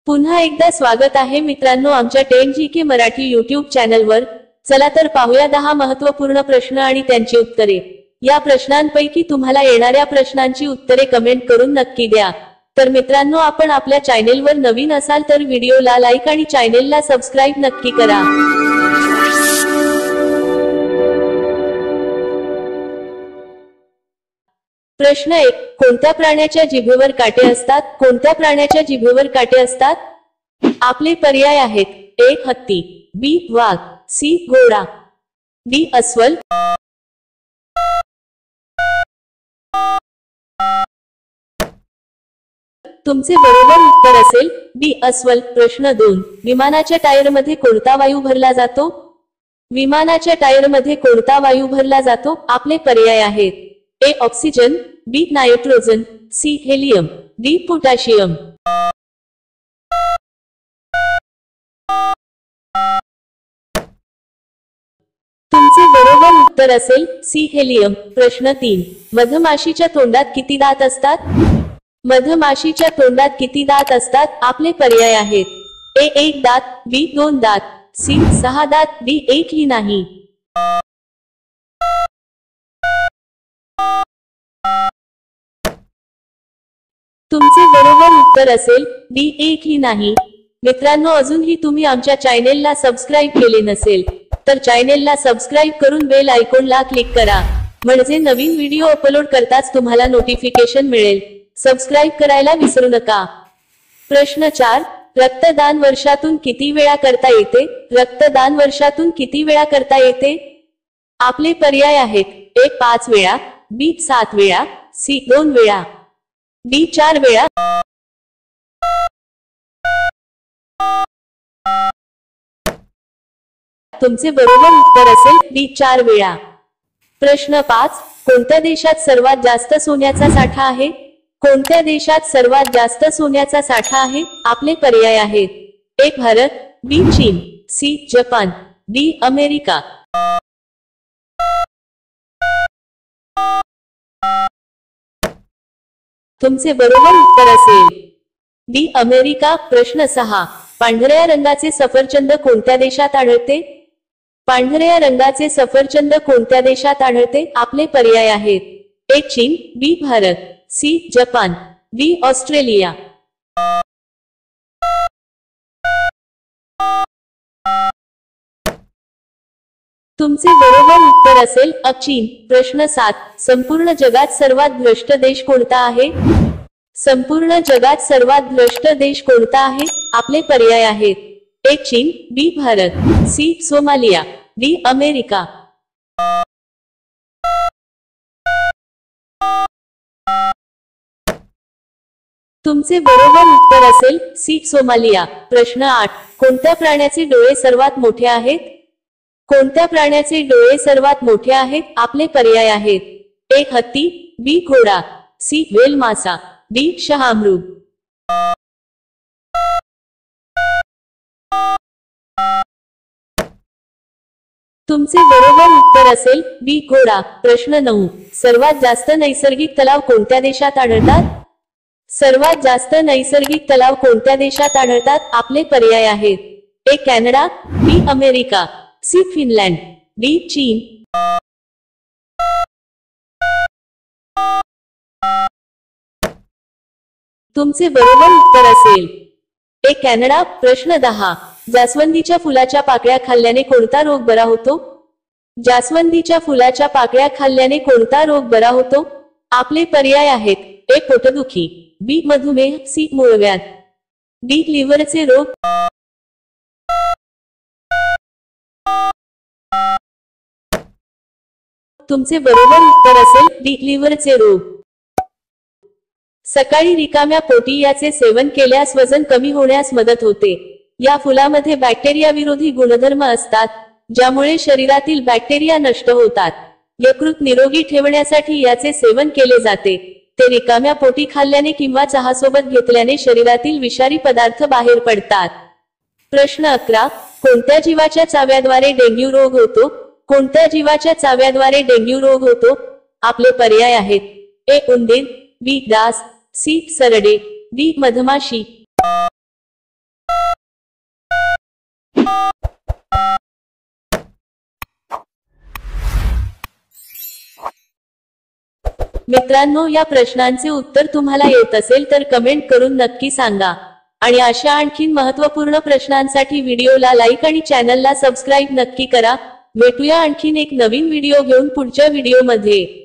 पुन्हा एकदा स्वागत आहे मित्रांनो आमच्या 10GK मराठी YouTube चॅनलवर। चला तर पाहूया 10 महत्त्वपूर्ण प्रश्न आणि त्यांची उत्तरे। या प्रश्नांपैकी तुम्हाला येणाऱ्या प्रश्नांची उत्तरे कमेंट करून नक्की द्या। तर मित्रांनो आपण आपल्या चॅनलवर नवीन असाल तर व्हिडिओला लाईक आणि चॅनलला सबस्क्राइब नक्की करा। प्रश्न 1, कोणत्या प्राण्याच्या जिभेवर काटे असतात? कोणत्या प्राण्याच्या जिभेवर काटे असतात? आपले पर्याय आहेत: A हत्ती, B वाघ, C घोडा, D अस्वल। तुमचे बरोबर उत्तर असेल D अस्वल। प्रश्न 2, विमानाच्या टायरमध्ये कोणता वायू भरला जातो? विमानाच्या टायरमध्ये कोणता वायू भरला जातो? आपले पर्याय आहेत: A oxygen, B nitrogen, C helium, D potassium. तुमचे बरोबर उत्तर असेल C हेलियम। प्रश्न 3, मधमाशीच्या तोंडात किती दात असतात? मधमाशीच्या तोंडात किती दात असतात? आपले पर्याय आहेत: A 1 दात, B 2 दात, C 6 दात, D एकही नाही। तुमचे बरोबर उत्तर असेल D एकही नाही। मित्रांनो अजूनही तुम्ही आमच्या चॅनलला सबस्क्राइब केले नसेल तर चॅनलला सबस्क्राइब करून बेल आयकॉनला क्लिक करा, म्हणजे नवीन व्हिडिओ अपलोड करताच तुम्हाला नोटिफिकेशन मिळेल। सबस्क्राइब करायला विसरू नका। प्रश्न 4, रक्तदान वर्षातून किती वेळा करता येते? रक्तदान वर्षातून किती वेळा करता येते? आपले पर्याय आहेत: A 5 वेळा, B 7 वेळा, C 2 वेळा, D 4 वेळा। तुमचे बरोबर उत्तर असेल D 4 वेळा। प्रश्न 5, कोणत्या देशात सर्वात जास्त सोन्याचा साठा आहे? कोणत्या देशात सर्वात जास्त सोन्याचा साठा आहे? आपले पर्याय आहेत: A भारत, B चीन, C जपान, D अमेरिका। तुमचे बरोबर उत्तर असेल D अमेरिका। प्रश्न 6, पांढऱ्या रंगाचे सफरचंद कोणत्या देशात आढळते? पांढऱ्या रंगाचे सफरचंद कोणत्या देशात आढळते? आपले पर्याय आहेत: A चीन, B Bharat, C Japan, D Australia. तुमचे बरोबर उत्तर असेल A चीन। प्रश्न 7, संपूर्ण जगात सर्वात भ्रष्ट देश कोणता आहे? संपूर्ण जगात सर्वात भ्रष्ट देश कोणता आहे? आपले पर्याय आहेत: A चीन, B Bharat, C Somalia, D America. तुमचे बरोबर उत्तर असेल C सोमालिया। प्रश्न 8, कोणत्या प्राण्याचे डोळे सर्वात मोठे आहेत? कोणत्या प्राण्याचे डोळे सर्वात मोठे आहेत? आपले पर्याय आहेत: A हत्ती, B घोडा, C व्हेल मासा, D शहामृग। तुमचे बरोबर उत्तर असेल B घोडा। प्रश्न 9, सर्वात जास्त नैसर्गिक तलाव कोणत्या देशात आढळतात? सर्वात जास्त नैसर्गिक तलाव कोणत्या देशात आढळतात? आपले पर्याय आहेत: A Canada, B America, C Finland, D चीन। तुमचे बरोबर उत्तर असेल A कॅनडा। प्रश्न 10, जास्वंदीच्या फुलाच्या पाकळ्या खाल्ल्याने कोणता रोग बरा होतो? जास्वंदीच्या फुलाच्या पाकळ्या खाल्ल्याने कोणता रोग बरा होतो? आपले पर्याय आहेत: A पोटदुखी, B मधुमेह, C मूळव्याध, D लिव्हरचे रोग। तुमचे बरोबर उत्तर असेल D लिव्हरचे रोग। सकाळी रिकाम्या पोटी याचे सेवन केल्यास वजन कमी होण्यास मदत होते। या फुलामध्ये बॅक्टेरिया विरोधी गुणधर्म असतात, ज्यामुळे शरीरातील बॅक्टेरिया नष्ट होतात। यकृत निरोगी ठेवण्यासाठी याचे सेवन केले जाते। ते रिकाम्या पोटी खाल्ल्याने किंवा चहासोबत घेतल्याने शरीरातील विषारी पदार्थ बाहेर पडतात। प्रश्न 11, कोणत्या जीवाच्या चाव्याद्वारे डेंग्यू रोग होतो? कोणत्या जीवाच्या चाव्याद्वारे डेंग्यू रोग होतो? आपले पर्याय आहेत: A उंदीर, B डास, C सरडे, D मधमाशी। मित्रांनो, या प्रश्नांचे उत्तर तुम्हाला येत असेल तर कमेंट करून नक्की सांगा। आणि अशा आणखीन महत्त्वपूर्ण प्रश्नांसाठी व्हिडिओला लाईक आणि चॅनलला सबस्क्राईब नक्की करा। भेटूया आणखीन एक नवीन व्हिडिओ घेऊन पुढच्या व्हिडिओमध्ये।